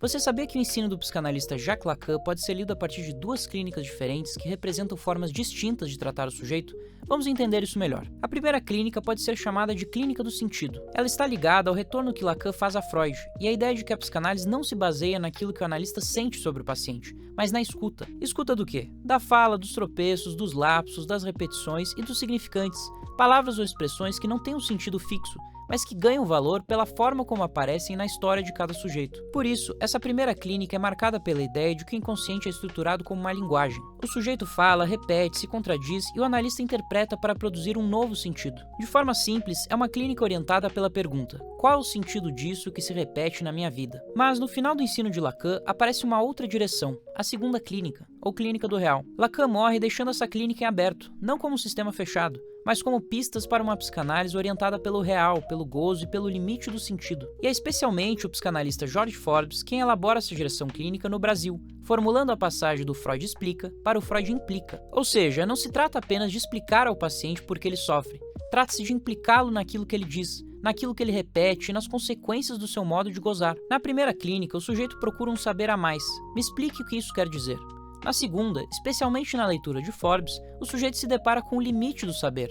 Você sabia que o ensino do psicanalista Jacques Lacan pode ser lido a partir de duas clínicas diferentes que representam formas distintas de tratar o sujeito? Vamos entender isso melhor. A primeira clínica pode ser chamada de clínica do sentido. Ela está ligada ao retorno que Lacan faz a Freud, e a ideia de que a psicanálise não se baseia naquilo que o analista sente sobre o paciente, mas na escuta. Escuta do quê? Da fala, dos tropeços, dos lapsos, das repetições e dos significantes, palavras ou expressões que não têm um sentido fixo, mas que ganham valor pela forma como aparecem na história de cada sujeito. Por isso, essa primeira clínica é marcada pela ideia de que o inconsciente é estruturado como uma linguagem. O sujeito fala, repete, se contradiz e o analista interpreta para produzir um novo sentido. De forma simples, é uma clínica orientada pela pergunta: qual é o sentido disso que se repete na minha vida? Mas no final do ensino de Lacan, aparece uma outra direção, a segunda clínica, ou clínica do real. Lacan morre deixando essa clínica em aberto, não como um sistema fechado, mas como pistas para uma psicanálise orientada pelo real, pelo gozo e pelo limite do sentido. E é especialmente o psicanalista George Forbes quem elabora essa direção clínica no Brasil, formulando a passagem do Freud explica para o Freud implica. Ou seja, não se trata apenas de explicar ao paciente por que ele sofre, trata-se de implicá-lo naquilo que ele diz, naquilo que ele repete e nas consequências do seu modo de gozar. Na primeira clínica, o sujeito procura um saber a mais. Me explique o que isso quer dizer. Na segunda, especialmente na leitura de Forbes, o sujeito se depara com o limite do saber.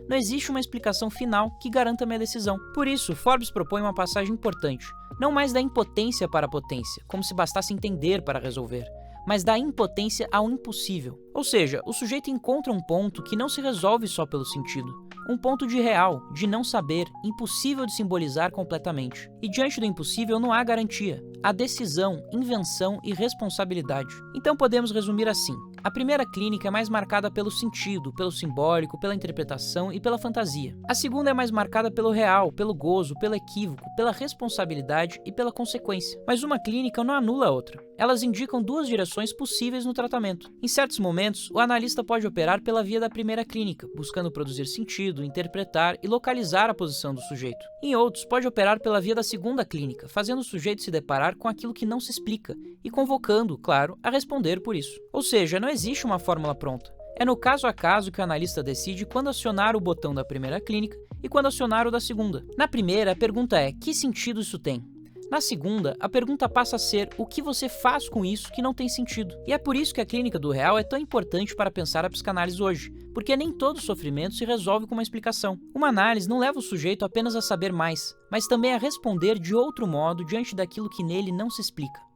Não existe uma explicação final que garanta minha decisão. Por isso, Forbes propõe uma passagem importante, não mais da impotência para a potência, como se bastasse entender para resolver, mas da impotência ao impossível. Ou seja, o sujeito encontra um ponto que não se resolve só pelo sentido. Um ponto de real, de não saber, impossível de simbolizar completamente. E diante do impossível não há garantia. Há decisão, invenção e responsabilidade. Então podemos resumir assim. A primeira clínica é mais marcada pelo sentido, pelo simbólico, pela interpretação e pela fantasia. A segunda é mais marcada pelo real, pelo gozo, pelo equívoco, pela responsabilidade e pela consequência. Mas uma clínica não anula a outra. Elas indicam duas direções possíveis no tratamento. Em certos momentos, o analista pode operar pela via da primeira clínica, buscando produzir sentido, interpretar e localizar a posição do sujeito. Em outros, pode operar pela via da segunda clínica, fazendo o sujeito se deparar com aquilo que não se explica e convocando, claro, a responder por isso. Ou seja, não existe uma fórmula pronta. É no caso a caso que o analista decide quando acionar o botão da primeira clínica e quando acionar o da segunda. Na primeira, a pergunta é: que sentido isso tem? Na segunda, a pergunta passa a ser: o que você faz com isso que não tem sentido? E é por isso que a clínica do real é tão importante para pensar a psicanálise hoje, porque nem todo sofrimento se resolve com uma explicação. Uma análise não leva o sujeito apenas a saber mais, mas também a responder de outro modo diante daquilo que nele não se explica.